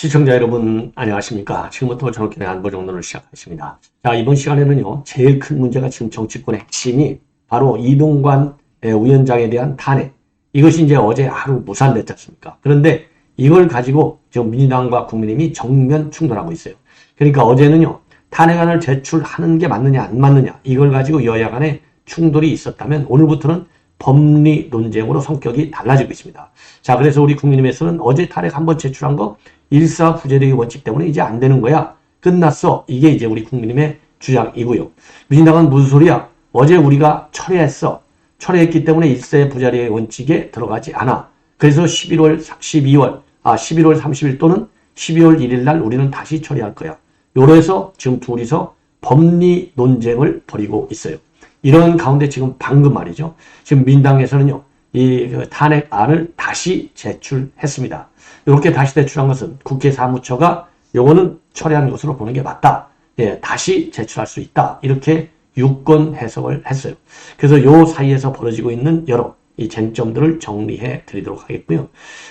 시청자 여러분 안녕하십니까. 지금부터 저녁에 안보정론을 시작하겠습니다. 자, 이번 시간에는요, 제일 큰 문제가 지금 정치권의 핵심이 바로 이동관 위원장에 대한 탄핵, 이것이 이제 어제 하루 무산됐지 않습니까? 그런데 이걸 가지고 지금 민주당과 국민의힘이 정면 충돌하고 있어요. 그러니까 어제는요, 탄핵안을 제출하는 게 맞느냐 안 맞느냐, 이걸 가지고 여야 간에 충돌이 있었다면 오늘부터는 법리 논쟁으로 성격이 달라지고 있습니다. 자, 그래서 우리 국민의힘에서는 어제 탄핵 한번 제출한 거 일사부재력의 원칙 때문에 이제 안 되는 거야. 끝났어. 이게 이제 우리 국민의힘의 주장이고요. 민주당은 무슨 소리야? 어제 우리가 철회했어. 철회했기 때문에 일사부재력의 원칙에 들어가지 않아. 그래서 11월 30일 또는 12월 1일 날 우리는 다시 처리할 거야. 요래서 지금 둘이서 법리 논쟁을 벌이고 있어요. 이런 가운데 지금 방금 말이죠. 지금 민당에서는요, 이 탄핵안을 다시 제출했습니다. 이렇게 다시 제출한 것은 국회 사무처가 요거는 처리하는 것으로 보는 게 맞다. 예, 다시 제출할 수 있다. 이렇게 유권 해석을 했어요. 그래서 요 사이에서 벌어지고 있는 여러 이 쟁점들을 정리해 드리도록 하겠고요.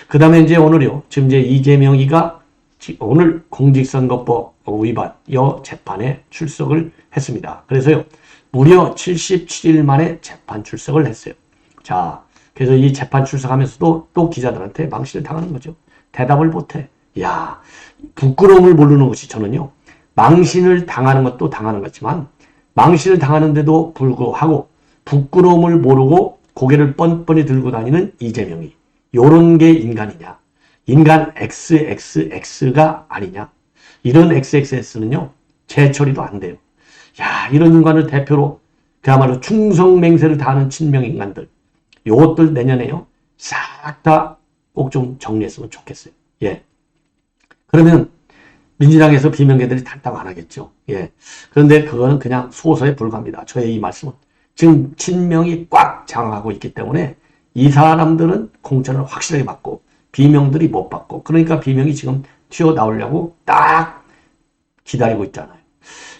그 다음에 이제 오늘요, 지금 이제 이재명이가 오늘 공직선거법 위반 여 재판에 출석을 했습니다. 그래서요, 무려 77일 만에 재판 출석을 했어요. 자, 그래서 이 재판 출석하면서도 또 기자들한테 망신을 당하는 거죠. 대답을 못해. 야, 부끄러움을 모르는 것이 저는요, 망신을 당하는 것도 당하는 거지만 망신을 당하는데도 불구하고 부끄러움을 모르고 고개를 뻔뻔히 들고 다니는 이재명이 요런 게 인간이냐? 인간 XXX가 아니냐? 이런 XXS는요, 재처리도 안 돼요. 야, 이런 인간을 대표로 그야말로 충성맹세를 다하는 친명인간들, 요것들 내년에요, 싹 다 꼭 좀 정리했으면 좋겠어요. 예. 그러면 민주당에서 비명계들이 탈당 안 하겠죠. 예. 그런데 그거는 그냥 소서에 불과합니다. 저의 이 말씀은. 지금 친명이 꽉 장악하고 있기 때문에 이 사람들은 공천을 확실하게 받고 비명들이 못 받고, 그러니까 비명이 지금 튀어나오려고 딱 기다리고 있잖아요.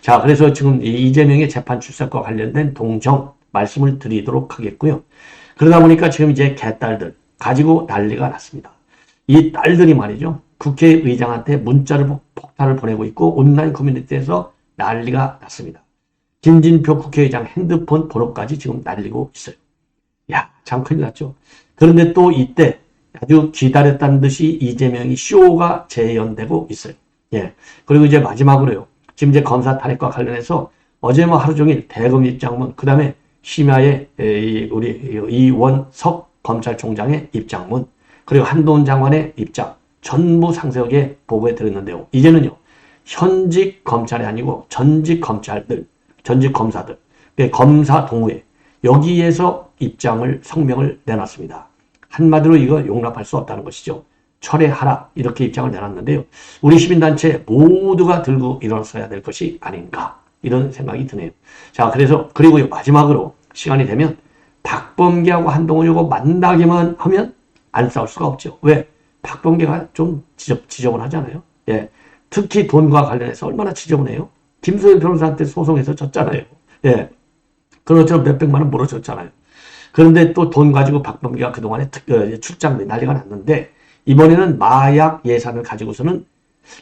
자, 그래서 지금 이재명의 재판 출석과 관련된 동정 말씀을 드리도록 하겠고요. 그러다 보니까 지금 이제 개딸들 가지고 난리가 났습니다. 이 딸들이 말이죠, 국회의장한테 문자를 폭탄을 보내고 있고 온라인 커뮤니티에서 난리가 났습니다. 김진표 국회의장 핸드폰 번호까지 지금 날리고 있어요. 야, 참 큰일 났죠. 그런데 또 이때 아주 기다렸다는 듯이 이재명이 쇼가 재연되고 있어요. 예. 그리고 이제 마지막으로요, 지금 이제 검사 탄핵과 관련해서 어제 뭐 하루 종일 대검 입장문, 그 다음에 심야에 우리 이원석 검찰총장의 입장문, 그리고 한동훈 장관의 입장, 전부 상세하게 보고해 드렸는데요. 이제는요, 현직 검찰이 아니고 전직 검찰들, 전직 검사들, 검사 동호회, 여기에서 입장을, 성명을 내놨습니다. 한마디로 이거 용납할 수 없다는 것이죠. 철회하라, 이렇게 입장을 내놨는데요. 우리 시민단체 모두가 들고 일어서야 될 것이 아닌가, 이런 생각이 드네요. 자, 그래서 그리고요, 마지막으로 시간이 되면 박범계하고 한동훈 이거 만나기만 하면 안 싸울 수가 없죠. 왜? 박범계가 좀 지저분하잖아요. 예. 특히 돈과 관련해서 얼마나 지저분해요. 김소연 변호사한테 소송해서 졌잖아요. 예. 그것처럼 몇백만 원 물어줬잖아요. 그런데 또 돈 가지고 박범계가 그동안에 출장 난리가 났는데, 이번에는 마약 예산을 가지고서는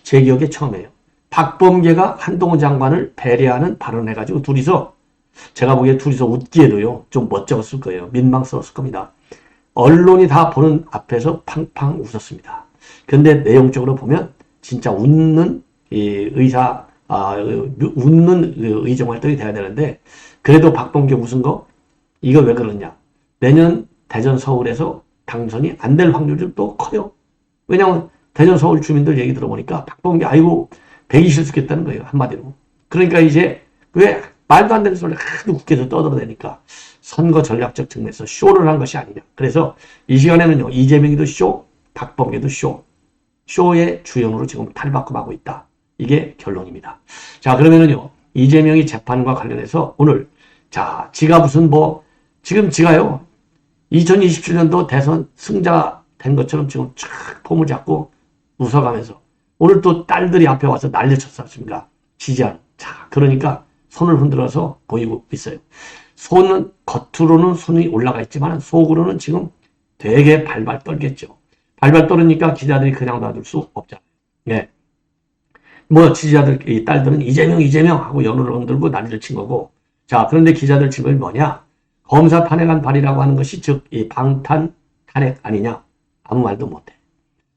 제 기억에 처음이에요. 박범계가 한동훈 장관을 배려하는 발언을 해가지고 둘이서, 제가 보기에 둘이서 웃기에도요, 좀 멋쩍었을 거예요. 민망스러웠을 겁니다. 언론이 다 보는 앞에서 팡팡 웃었습니다. 그런데 내용적으로 보면 진짜 웃는 웃는 의정 활동이 돼야 되는데, 그래도 박범계 웃은 거, 이거 왜 그러냐? 내년 대전 서울에서 당선이 안 될 확률이 또 커요. 왜냐하면 대전 서울 주민들 얘기 들어보니까 박범계 아이고 배기 싫겠다는 거예요, 한마디로. 그러니까 이제 왜 말도 안 되는 소리를 하도 국회에서 떠들어대니까 선거 전략적 측면에서 쇼를 한 것이 아니냐. 그래서 이 시간에는요, 이재명이도 쇼, 박범계도 쇼, 쇼의 주연으로 지금 탈바꿈하고 있다. 이게 결론입니다. 자, 그러면은요, 이재명이 재판과 관련해서 오늘, 자, 지가 무슨 지금 지가요, 2027년도 대선 승자 된 것처럼 지금 촥 폼을 잡고 웃어가면서 오늘 또 딸들이 앞에 와서 난리쳤지 않습니까? 지지하는. 자, 그러니까 손을 흔들어서 보이고 있어요. 손은, 겉으로는 손이 올라가 있지만 속으로는 지금 되게 발발 떨겠죠. 발발 떨으니까 기자들이 그냥 놔둘 수 없잖아요. 예. 뭐 지지자들, 이 딸들은 이재명 하고 연호를 흔들고 난리를 친 거고. 자, 그런데 기자들 질문이 뭐냐? 검사 탄핵안 발의라고 하는 것이 즉 이 방탄 탄핵 아니냐? 아무 말도 못해.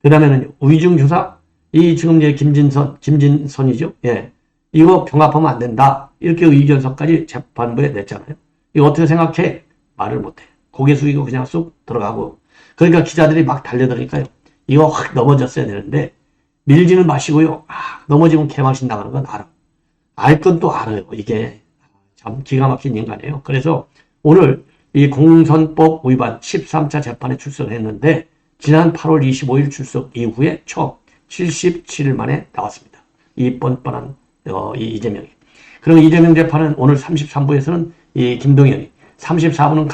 그 다음에는 위중주사, 이 지금 이제 김진선이죠? 예. 이거 병합하면 안 된다. 이렇게 의견서까지 재판부에 냈잖아요. 이거 어떻게 생각해? 말을 못해. 고개 숙이고 그냥 쑥 들어가고. 그러니까 기자들이 막 달려들으니까요. 이거 확 넘어졌어야 되는데, 밀지는 마시고요. 넘어지면 개망신 나가는 건 알아. 알 건 또 알아요. 이게 참 기가 막힌 인간이에요. 그래서 오늘 이 공선법 위반 13차 재판에 출석을 했는데, 지난 8월 25일 출석 이후에 처음 77일 만에 나왔습니다. 이 뻔뻔한 이 이재명이. 그럼 이재명 재판은 오늘 33부에서는 이 김동연이, 34부는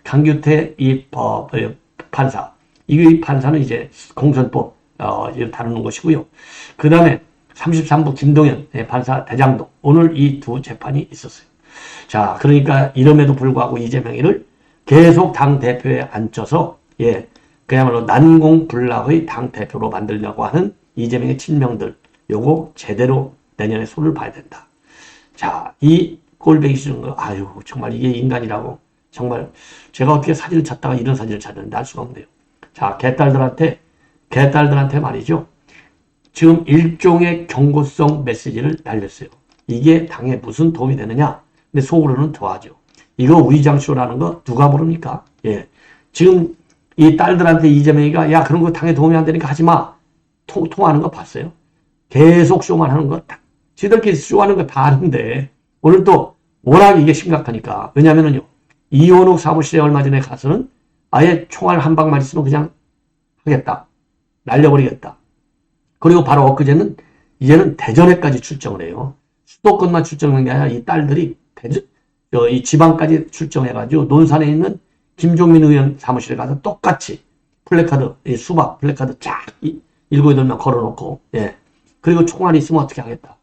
강규태 이 판사. 이 판사는 이제 공선법 다루는 것이고요. 그 다음에 33부 김동연 판사 대장동. 오늘 이 두 재판이 있었어요. 자, 그러니까 이름에도 불구하고 이재명이를 계속 당대표에 앉혀서 그야말로 난공불락의 당대표로 만들려고 하는 이재명의 친명들, 요거 제대로 내년에 손을 봐야 된다. 자, 이 꼴배기 싫은 거, 아유, 정말 이게 인간이라고. 정말 제가 어떻게 사진을 찾다가 이런 사진을 찾는데 알 수가 없네요. 자, 개딸들한테 말이죠. 지금 일종의 경고성 메시지를 날렸어요. 이게 당에 무슨 도움이 되느냐? 근데 속으로는 좋아하죠. 이거 위장쇼라는 거 누가 모릅니까? 예. 지금 이 딸들한테 이재명이가 야, 그런 거 당에 도움이 안 되니까 하지 마. 통하는 거 봤어요? 계속 쇼만 하는 거, 지들끼리 쇼하는 거 다 아는데, 오늘 또 워낙 이게 심각하니까. 왜냐면은요, 이원욱 사무실에 얼마 전에 가서는 아예 총알 한 방만 있으면 그냥 하겠다. 날려버리겠다. 그리고 바로 엊그제는 이제는 대전에까지 출정을 해요. 수도권만 출정한 게 아니라 이 딸들이 이 지방까지 출정해가지고 논산에 있는 김종민 의원 사무실에 가서 똑같이 플래카드, 수박 플래카드 쫙 7, 8명 걸어놓고, 그리고 총알이 있으면 어떻게 하겠다.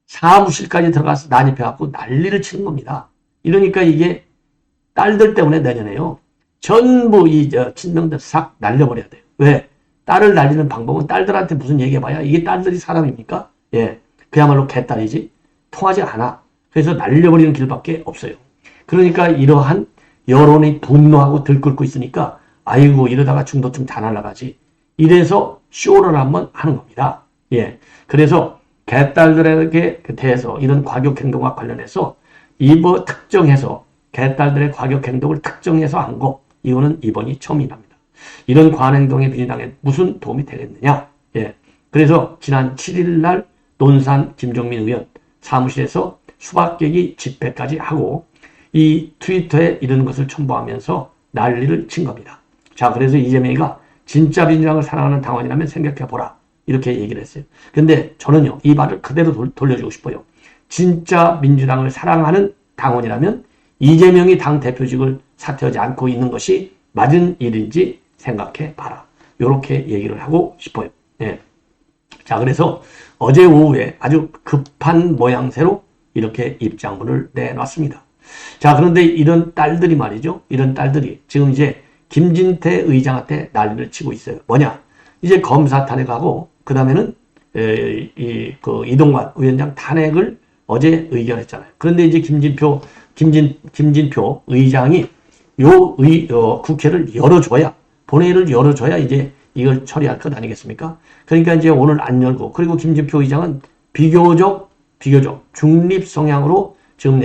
사무실까지 들어가서 난입해갖고 난리를 치는 겁니다. 이러니까 이게 딸들 때문에 내년에요. 전부 친명들 싹 날려버려야 돼요. 왜? 딸을 날리는 방법은 딸들한테 무슨 얘기해봐야 이게 딸들이 사람입니까? 그야말로 개딸이지. 통하지 않아. 그래서 날려버리는 길밖에 없어요. 그러니까 이러한 여론이 분노하고 들끓고 있으니까 아이고 이러다가 중도층 다 날아가지. 이래서 쇼를 한번 하는 겁니다. 그래서 개딸들에게 대해서 이런 과격행동과 관련해서 특정해서 개딸들의 과격행동을 특정해서 한 거, 이거는 이번이 처음이랍니다. 이런 관행동에 민주당에 무슨 도움이 되겠느냐? 그래서 지난 7일 날 논산 김종민 의원 사무실에서 수박 깨기 집회까지 하고 이 트위터에 이런 것을 첨부하면서 난리를 친 겁니다. 자, 그래서 이재명이가 진짜 민주당을 사랑하는 당원이라면 생각해보라. 이렇게 얘기를 했어요. 근데 저는요, 이 말을 그대로 돌려주고 싶어요. 진짜 민주당을 사랑하는 당원이라면 이재명이 당대표직을 사퇴하지 않고 있는 것이 맞은 일인지 생각해봐라. 이렇게 얘기를 하고 싶어요. 자, 그래서 어제 오후에 아주 급한 모양새로 이렇게 입장문을 내놨습니다. 자, 그런데 이런 딸들이 말이죠. 이런 딸들이 지금 이제 김진태 의장한테 난리를 치고 있어요. 뭐냐? 이제 검사 탄핵하고 그 다음에는 이동관 위원장 탄핵을 어제 의결했잖아요. 그런데 이제 김진표 의장이 국회를 열어줘야, 본회의를 열어줘야 이제 이걸 처리할 것 아니겠습니까? 그러니까 이제 오늘 안 열고, 그리고 김진표 의장은 비교적 중립 성향으로 지금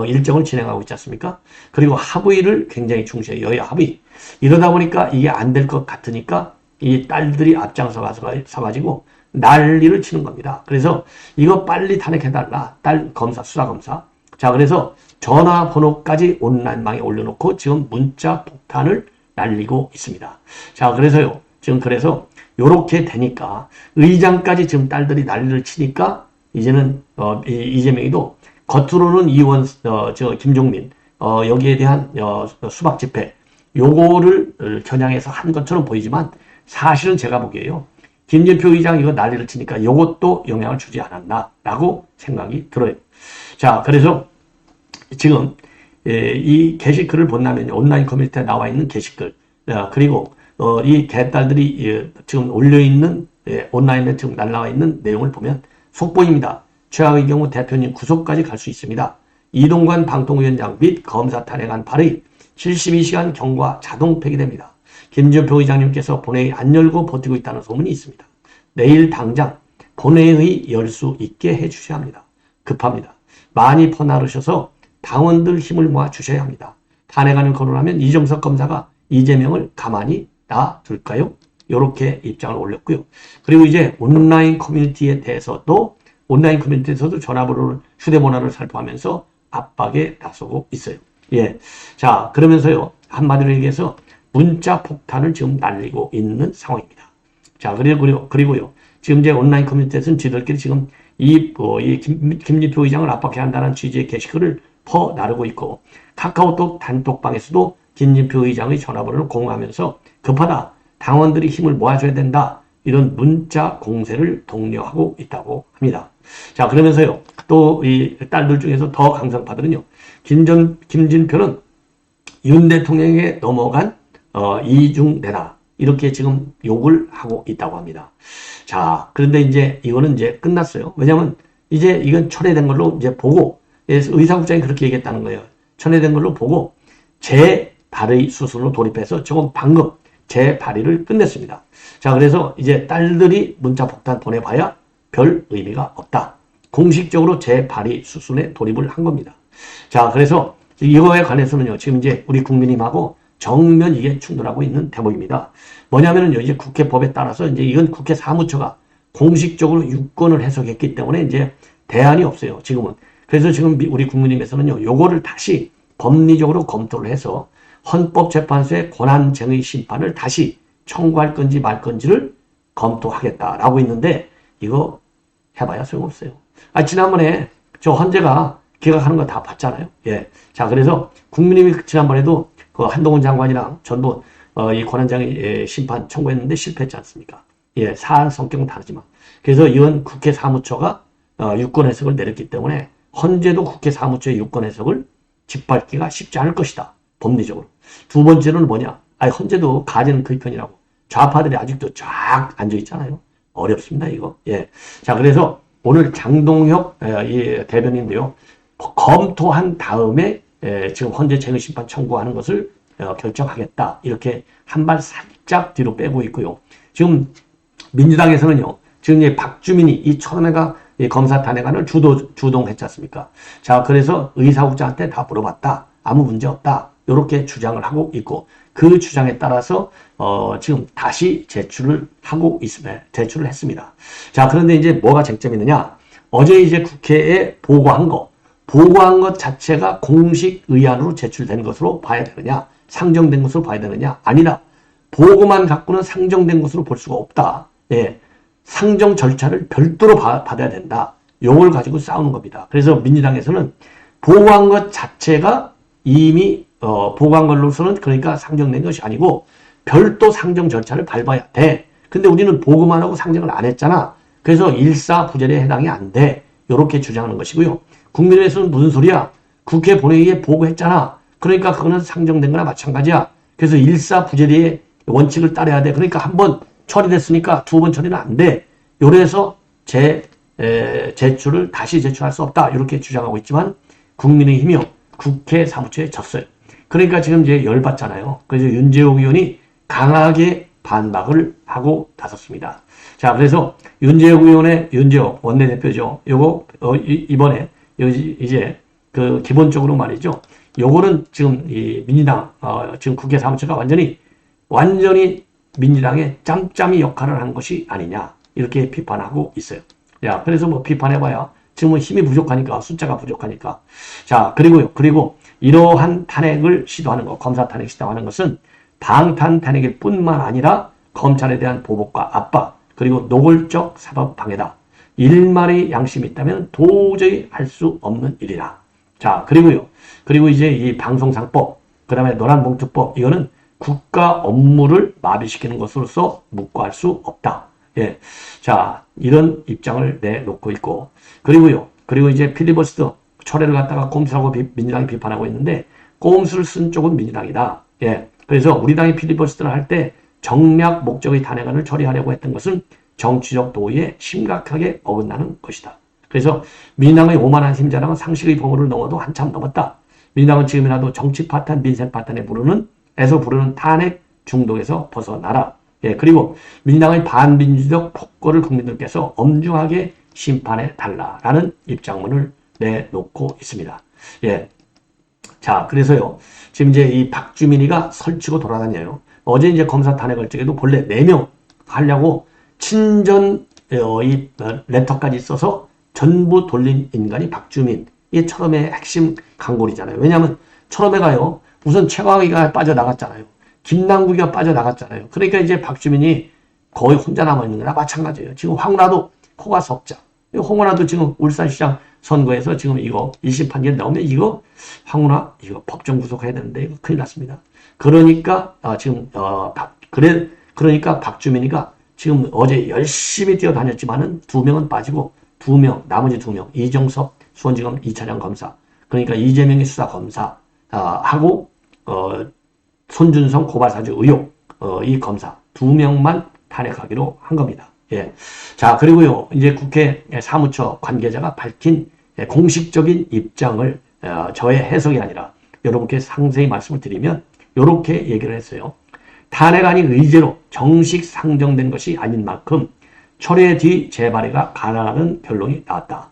일정을 진행하고 있지 않습니까? 그리고 합의를 굉장히 중시해요. 여야 합의. 이러다 보니까 이게 안 될 것 같으니까 이 딸들이 앞장서 가지고 난리를 치는 겁니다. 그래서 이거 빨리 탄핵해달라. 딸 검사, 수사검사. 자, 그래서 전화번호까지 온라인망에 올려놓고 지금 문자 폭탄을 날리고 있습니다. 자, 그래서요. 지금 그래서 요렇게 되니까 의장까지 지금 딸들이 난리를 치니까 이제는 이재명이도 겉으로는 김종민 여기에 대한 수박 집회 요거를 겨냥해서 한 것처럼 보이지만 사실은 제가 보기에요. 김진표 의장 이거 난리를 치니까 요것도 영향을 주지 않았나라고 생각이 들어요. 자, 그래서 지금 이 게시글을 본다면 온라인 커뮤니티에 나와 있는 게시글 그리고 이 개딸들이 지금 올려있는 온라인에 지금 날라와 있는 내용을 보면 속보입니다. 최악의 경우 대표님 구속까지 갈 수 있습니다. 이동관 방통위원장 및 검사 탄핵안 발의 72시간 경과 자동 폐기됩니다. 김준표 의장님께서 본회의 안 열고 버티고 있다는 소문이 있습니다. 내일 당장 본회의 열 수 있게 해주셔야 합니다. 급합니다. 많이 퍼나르셔서 당원들 힘을 모아 주셔야 합니다. 탄핵안을 거론하면 이정석 검사가 이재명을 가만히 놔둘까요? 이렇게 입장을 올렸고요. 그리고 이제 온라인 커뮤니티에서도 전화번호를, 휴대번호를 살포하면서 압박에 나서고 있어요. 예. 자, 그러면서요, 한마디로 얘기해서 문자 폭탄을 지금 날리고 있는 상황입니다. 자, 그리고요, 지금 이제 온라인 커뮤니티에서는 지들끼리 지금 김진표 의장을 압박해야 한다는 취지의 게시글을 퍼나르고 있고, 카카오톡 단톡방에서도 김진표 의장의 전화번호를 공유하면서 급하다, 당원들이 힘을 모아줘야 된다, 이런 문자 공세를 독려하고 있다고 합니다. 자, 그러면서요, 또 이 딸들 중에서 더 강성파들은요, 김진표는 윤 대통령에게 넘어간 이중대다, 이렇게 지금 욕을 하고 있다고 합니다. 자, 그런데 이제 이거는 이제 끝났어요. 왜냐면 이제 이건 철회된 걸로 이제 보고, 의사국장이 그렇게 얘기했다는 거예요. 철회된 걸로 보고 재발의 수순으로 돌입해서 조금 방금 재발의를 끝냈습니다. 자, 그래서 이제 딸들이 문자 폭탄 보내봐야 별 의미가 없다. 공식적으로 재발의 수순에 돌입을 한 겁니다. 자, 그래서 이거에 관해서는요, 지금 이제 우리 국민님하고 정면 이게 충돌하고 있는 대목입니다. 뭐냐면은요, 이제 국회법에 따라서 이제 이건 국회 사무처가 공식적으로 유권을 해석했기 때문에 이제 대안이 없어요, 지금은. 그래서 지금 우리 국민님에서는요, 요거를 다시 법리적으로 검토를 해서 헌법재판소의 권한쟁의 심판을 다시 청구할 건지 말 건지를 검토하겠다라고 있는데, 이거 해봐야 소용없어요. 지난번에 저 헌재가 기각하는 거 다 봤잖아요. 예. 자, 그래서 국민님이 지난번에도 그 한동훈 장관이랑 전부 이 권한쟁의 심판 청구했는데 실패했지 않습니까? 예, 사안 성격은 다르지만. 그래서 이건 국회 사무처가 유권 해석을 내렸기 때문에 헌재도 국회 사무처의 유권 해석을 짓밟기가 쉽지 않을 것이다, 법리적으로. 두 번째는 뭐냐? 헌재도 가지는 그 편이라고. 좌파들이 아직도 쫙 앉아있잖아요. 어렵습니다, 이거. 예. 자, 그래서 오늘 장동혁 이 대변인인데요, 검토한 다음에 지금 헌재 쟁의심판 청구하는 것을 결정하겠다, 이렇게 한 발 살짝 뒤로 빼고 있고요. 지금 민주당에서는요, 지금 이제 박주민이 이 처음에가 검사 탄핵안을 주동했지 않습니까? 자, 그래서 의사국장한테 다 물어봤다, 아무 문제 없다, 이렇게 주장을 하고 있고, 그 주장에 따라서 지금 다시 제출을 했습니다. 자, 그런데 이제 뭐가 쟁점이 있느냐? 어제 이제 국회에 보고한 것 자체가 공식 의안으로 제출된 것으로 봐야 되느냐, 상정된 것으로 봐야 되느냐? 아니다. 보고만 갖고는 상정된 것으로 볼 수가 없다. 예. 상정 절차를 별도로 받아야 된다. 요걸 가지고 싸우는 겁니다. 그래서 민주당에서는 보고한 것 자체가 이미 보고한 걸로서는 그러니까 상정된 것이 아니고 별도 상정 절차를 밟아야 돼. 근데 우리는 보고만 하고 상정을 안 했잖아. 그래서 일사부재에 해당이 안 돼. 요렇게 주장하는 것이고요. 국민의힘에서는 무슨 소리야? 국회 본회의에 보고했잖아. 그러니까 그거는 상정된 거나 마찬가지야. 그래서 일사부재의 원칙을 따라야 돼. 그러니까 한 번 처리됐으니까 두 번 처리는 안 돼. 요래서 제출을 다시 제출할 수 없다, 이렇게 주장하고 있지만 국민의힘이요, 국회 사무처에 졌어요. 그러니까 지금 이제 열받잖아요. 그래서 윤재옥 의원이 강하게 반박을 하고 나섰습니다. 자, 그래서 윤재옥 원내대표죠. 요거 이번에 이제 그 기본적으로 말이죠. 요거는 지금 이 민주당 지금 국회 사무처가 완전히 민주당의 짬짬이 역할을 한 것이 아니냐, 이렇게 비판하고 있어요. 야, 그래서 뭐 비판해봐야 지금은 힘이 부족하니까, 숫자가 부족하니까. 자, 그리고 이러한 탄핵을 시도하는 것, 검사 탄핵 시도하는 것은 방탄 탄핵일 뿐만 아니라 검찰에 대한 보복과 압박, 그리고 노골적 사법 방해다. 일말의 양심이 있다면 도저히 할 수 없는 일이다. 자, 그리고 이제 이 방송상법, 그 다음에 노란봉투법, 이거는 국가 업무를 마비시키는 것으로서 묵과할 수 없다. 예. 자, 이런 입장을 내놓고 있고, 그리고 이제 필리버스터 철회를 갖다가 꼼수라고 민주당이 비판하고 있는데, 꼼수를 쓴 쪽은 민주당이다. 예. 그래서 우리 당이 필리버스터를 할 때 정략 목적의 탄핵안을 처리하려고 했던 것은 정치적 도의에 심각하게 어긋나는 것이다. 그래서 민주당의 오만한 힘자랑은 상식의 범위를 넘어도 한참 넘었다. 민주당은 지금이라도 정치 파탄, 민생 파탄에 부르는 탄핵 중독에서 벗어나라. 예, 그리고 민주당의 반민주적 폭거를 국민들께서 엄중하게 심판해 달라라는 입장문을 내놓고 있습니다. 예. 자, 그래서요. 지금 이제 이 박주민이가 설치고 돌아다녀요. 어제 이제 검사 탄핵을 적에도 본래 4명 하려고 친전 이 레터까지 써서 전부 돌린 인간이 박주민. 이게 철험의 핵심 강골이잖아요. 왜냐하면 철험회가요. 우선 최광희가 빠져나갔잖아요. 김남국이가 빠져나갔잖아요. 그러니까 이제 박주민이 거의 혼자 남아있는 거나 마찬가지예요. 지금 황운하도 코가 석자. 황운하도 지금 울산시장 선거에서 지금 이거 1심 판결 나오면 이거 황운하 이거 법정 구속해야 되는데 이거 큰일 났습니다. 그러니까 지금 그러니까 박주민이가 지금 어제 열심히 뛰어다녔지만은 2명은 빠지고 2명 나머지 2명 이정섭 수원지검 2차장 검사 그러니까 이재명의 수사 검사 하고 손준성 고발사주 의혹 이 검사 2명만 탄핵하기로 한 겁니다. 예. 자, 그리고요, 이제 국회 사무처 관계자가 밝힌 공식적인 입장을 저의 해석이 아니라 여러분께 상세히 말씀을 드리면 이렇게 얘기를 했어요. 탄핵안이 의제로 정식 상정된 것이 아닌 만큼 철회 뒤 재발의가 가능하다는 변론이 나왔다.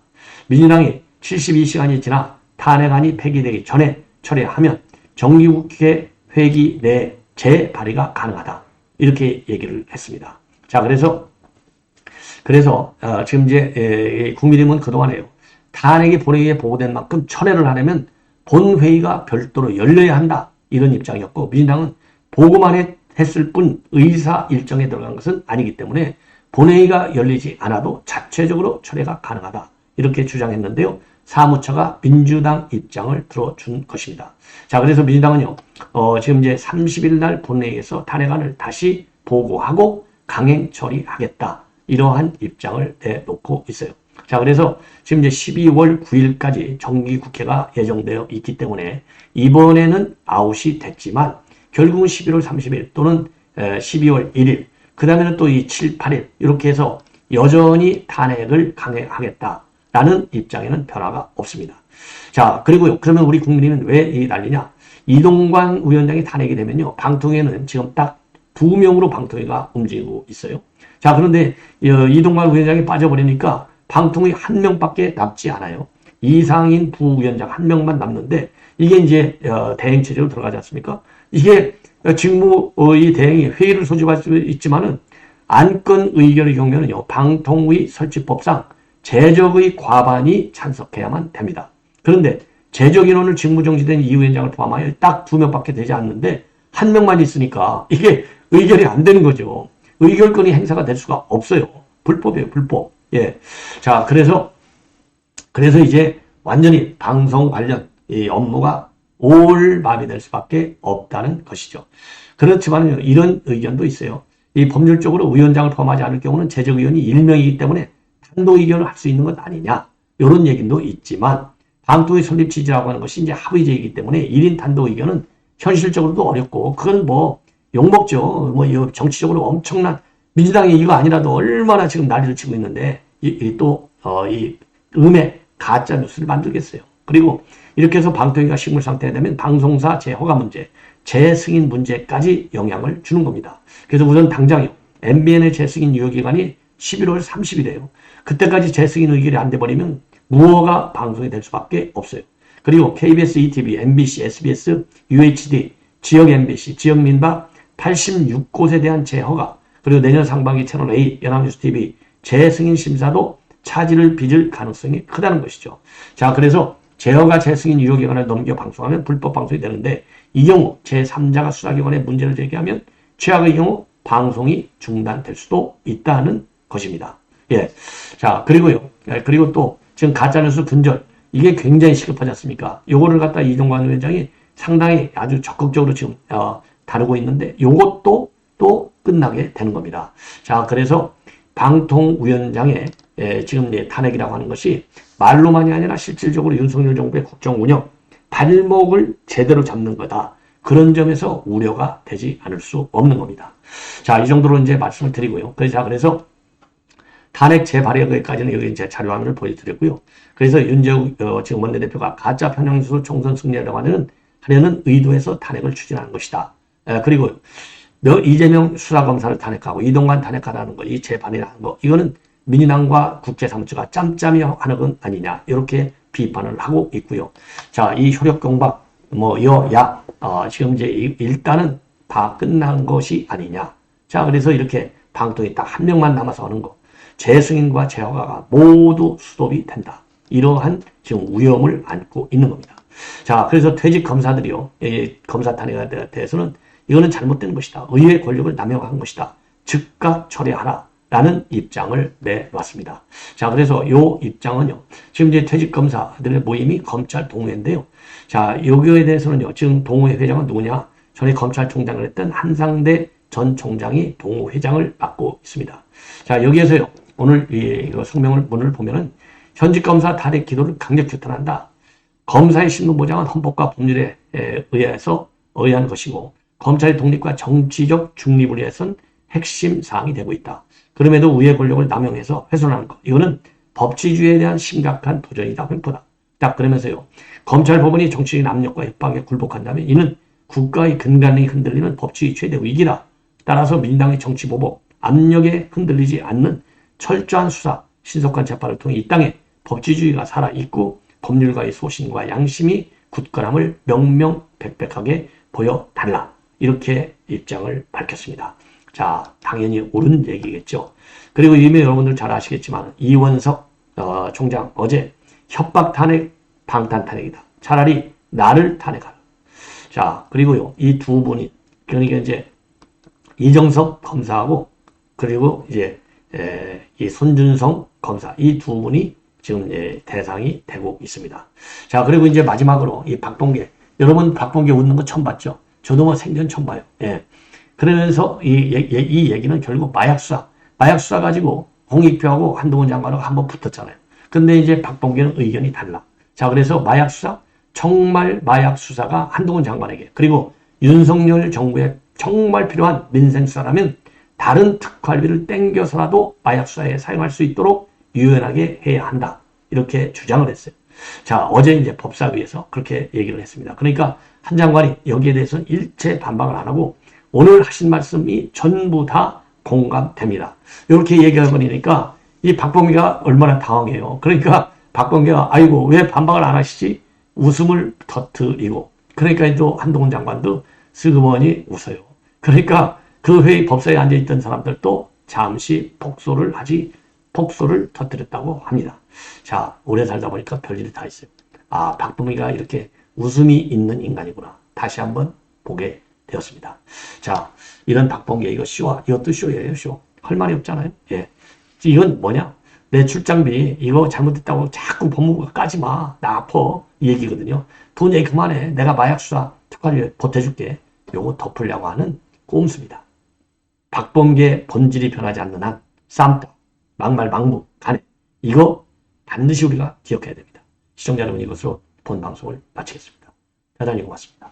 민주당이 72시간이 지나 탄핵안이 폐기되기 전에 철회하면 정기국회 회기 내 재발의가 가능하다. 이렇게 얘기를 했습니다. 자, 그래서 지금 이제 국민의힘은 그동안에요. 탄핵이 본회의에 보고된 만큼 철회를 하려면 본회의가 별도로 열려야 한다. 이런 입장이었고 민주당은 보고만 했을 뿐 의사 일정에 들어간 것은 아니기 때문에 본회의가 열리지 않아도 자체적으로 철회가 가능하다. 이렇게 주장했는데요. 사무처가 민주당 입장을 들어준 것입니다. 자, 그래서 민주당은요, 지금 이제 30일 날 본회의에서 탄핵안을 다시 보고하고 강행 처리하겠다. 이러한 입장을 내놓고 있어요. 자, 그래서 지금 이제 12월 9일까지 정기국회가 예정되어 있기 때문에 이번에는 아웃이 됐지만 결국은 11월 30일 또는 12월 1일, 그 다음에는 또 이 7, 8일 이렇게 해서 여전히 탄핵을 강행하겠다라는 입장에는 변화가 없습니다. 자, 그리고요. 그러면 우리 국민의힘은 왜 이 난리냐? 이동관 위원장이 탄핵이 되면요. 방통위에는 지금 딱 2명으로 방통위가 움직이고 있어요. 자, 그런데 이동관 위원장이 빠져버리니까 방통위 1명밖에 남지 않아요. 이상인 부위원장 1명만 남는데 이게 이제 대행체제로 들어가지 않습니까? 이게 직무의 대행이 회의를 소집할 수 있지만은 안건 의결의 경우에는요. 방통위 설치법상 재적의 과반이 찬성해야만 됩니다. 그런데 재적 인원을 직무정지된 이 위원장을 포함하여 딱 2명밖에 되지 않는데 1명만 있으니까 이게 의결이 안 되는 거죠. 의결권이 행사가 될 수가 없어요. 불법이에요, 불법. 예. 자, 그래서 이제 완전히 방송 관련 이 업무가 올마비될 수밖에 없다는 것이죠. 그렇지만 이런 의견도 있어요. 이 법률적으로 위원장을 포함하지 않을 경우는 재적의원이 1명이기 때문에 단독 의견을 할 수 있는 것 아니냐. 이런 얘기도 있지만 방통위 설립 취지라고 하는 것이 이제 합의제이기 때문에 1인 단독 의견은 현실적으로도 어렵고 그건 뭐 욕먹죠. 뭐 정치적으로 엄청난 민주당이 이거 아니라도 얼마나 지금 난리를 치고 있는데 이 음의 가짜 뉴스를 만들겠어요. 그리고 이렇게 해서 방통위가 식물 상태가 되면 방송사 재허가 문제, 재승인 문제까지 영향을 주는 겁니다. 그래서 우선 당장요. MBN의 재승인 유효기간이 11월 30일이에요. 그때까지 재승인 의결이 안 돼버리면 무허가 방송이 될 수밖에 없어요. 그리고 KBS, ETV, MBC, SBS, UHD, 지역 MBC, 지역 민박 86곳에 대한 재허가 그리고 내년 상반기 채널A, 연합뉴스TV 재승인 심사도 차질을 빚을 가능성이 크다는 것이죠. 자, 그래서 재허가 재승인 유효기간을 넘겨 방송하면 불법 방송이 되는데 이 경우 제3자가 수사기관에 문제를 제기하면 최악의 경우 방송이 중단될 수도 있다는 것입니다. 예. 자, 그리고요. 그리고 또 지금 가짜뉴스 분절 이게 굉장히 시급하지 않습니까? 요거를 갖다 이동관 위원장이 상당히 아주 적극적으로 지금 다루고 있는데 요것도 또 끝나게 되는 겁니다. 자, 그래서 방통위원장의 지금 탄핵이라고 하는 것이 말로만이 아니라 실질적으로 윤석열 정부의 국정 운영 발목을 제대로 잡는 거다. 그런 점에서 우려가 되지 않을 수 없는 겁니다. 자, 이 정도로 이제 말씀을 드리고요. 그래서 탄핵 재발의까지는 여기 이제 자료화면을 보여드렸고요. 그래서 윤재욱 지금 원내대표가 가짜 편향수 총선 승리하려고 하려는 의도에서 탄핵을 추진하는 것이다. 그리고 이재명 수사검사를 탄핵하고 이동관 탄핵하라는 거, 이 재발의라는 거, 이거는 민주당과 국제사무처가 짬짬이 하는 건 아니냐, 이렇게 비판을 하고 있고요. 자, 이 효력공박, 여야, 지금 이제 일단은 다 끝난 것이 아니냐. 자, 그래서 이렇게 방통위 딱 한 명만 남아서 하는 거, 재승인과 재허가가 모두 수독이 된다. 이러한 지금 위험을 안고 있는 겁니다. 자, 그래서 퇴직 검사들이요, 검사 탄핵에 대해서는 이거는 잘못된 것이다. 의회 권력을 남용한 것이다. 즉각 처리하라. 라는 입장을 내놨습니다. 자, 그래서 요 입장은요, 지금 이제 퇴직검사들의 모임이 검찰 동호회인데요. 자, 여기에 대해서는요, 지금 동호회 회장은 누구냐? 전에 검찰총장을 했던 한상대 전 총장이 동호회장을 맡고 있습니다. 자, 여기에서요, 오늘 이거 성명문을 보면은 현직 검사 탄핵 기도를 강력 규탄한다. 검사의 신분보장은 헌법과 법률에 의한 것이고, 검찰의 독립과 정치적 중립을 위해서는 핵심 사항이 되고 있다. 그럼에도 우회 권력을 남용해서 훼손하는 것. 이거는 법치주의에 대한 심각한 도전이다. 횡포다. 딱 그러면서요. 검찰 법원이 정치적인 압력과 협박에 굴복한다면 이는 국가의 근간이 흔들리는 법치의 최대 위기다. 따라서 민주당의 정치보복, 압력에 흔들리지 않는 철저한 수사, 신속한 재판을 통해 이 땅에 법치주의가 살아있고 법률가의 소신과 양심이 굳건함을 명명백백하게 보여달라. 이렇게 입장을 밝혔습니다. 자, 당연히 옳은 얘기겠죠. 그리고 이미 여러분들 잘 아시겠지만 이원석 총장 어제 협박 탄핵, 방탄 탄핵이다. 차라리 나를 탄핵하라. 자, 그리고요, 이 두 분이, 그러니까 이제 이정석 검사하고 그리고 이제 이 손준성 검사, 이 두 분이 지금 대상이 되고 있습니다. 자, 그리고 이제 마지막으로 이 박범계, 여러분 박범계 웃는 거 처음 봤죠? 저도 뭐 생전 처음 봐요. 예. 그러면서 이 얘기는 결국 마약 수사 가지고 홍익표하고 한동훈 장관하고 한번 붙었잖아요. 근데 이제 박범계는 의견이 달라. 자, 그래서 마약 수사, 정말 마약 수사가 한동훈 장관에게, 그리고 윤석열 정부에 정말 필요한 민생 수사라면 다른 특활비를 땡겨서라도 마약 수사에 사용할 수 있도록 유연하게 해야 한다. 이렇게 주장을 했어요. 자, 어제 이제 법사위에서 그렇게 얘기를 했습니다. 그러니까 한 장관이 여기에 대해서는 일체 반박을 안 하고 오늘 하신 말씀이 전부 다 공감됩니다. 이렇게 얘기해버리니까 이 박범계가 얼마나 당황해요. 그러니까 박범계가 아이고 왜 반박을 안 하시지? 웃음을 터뜨리고, 그러니까 또 한동훈 장관도 슬그머니 웃어요. 그러니까 그 회의 법사에 앉아있던 사람들도 잠시 폭소를 터뜨렸다고 합니다. 자, 오래 살다 보니까 별일이 다 있어요. 아, 박범계가 이렇게 웃음이 있는 인간이구나. 다시 한번 보게 되었습니다. 자, 이런 박범계, 이것도 쇼예요, 쇼. 할 말이 없잖아요. 예. 이건 뭐냐? 내 출장비, 이거 잘못했다고 자꾸 법무부가 까지 마. 나 아파. 이 얘기거든요. 돈 얘기 그만해. 내가 마약 수사 특활비 보태줄게. 요거 덮으려고 하는 꼼수입니다. 박범계 본질이 변하지 않는 한, 쌈밥, 막말, 막무, 간해. 이거 반드시 우리가 기억해야 됩니다. 시청자 여러분, 이것으로 본 방송을 마치겠습니다. 대단히 고맙습니다.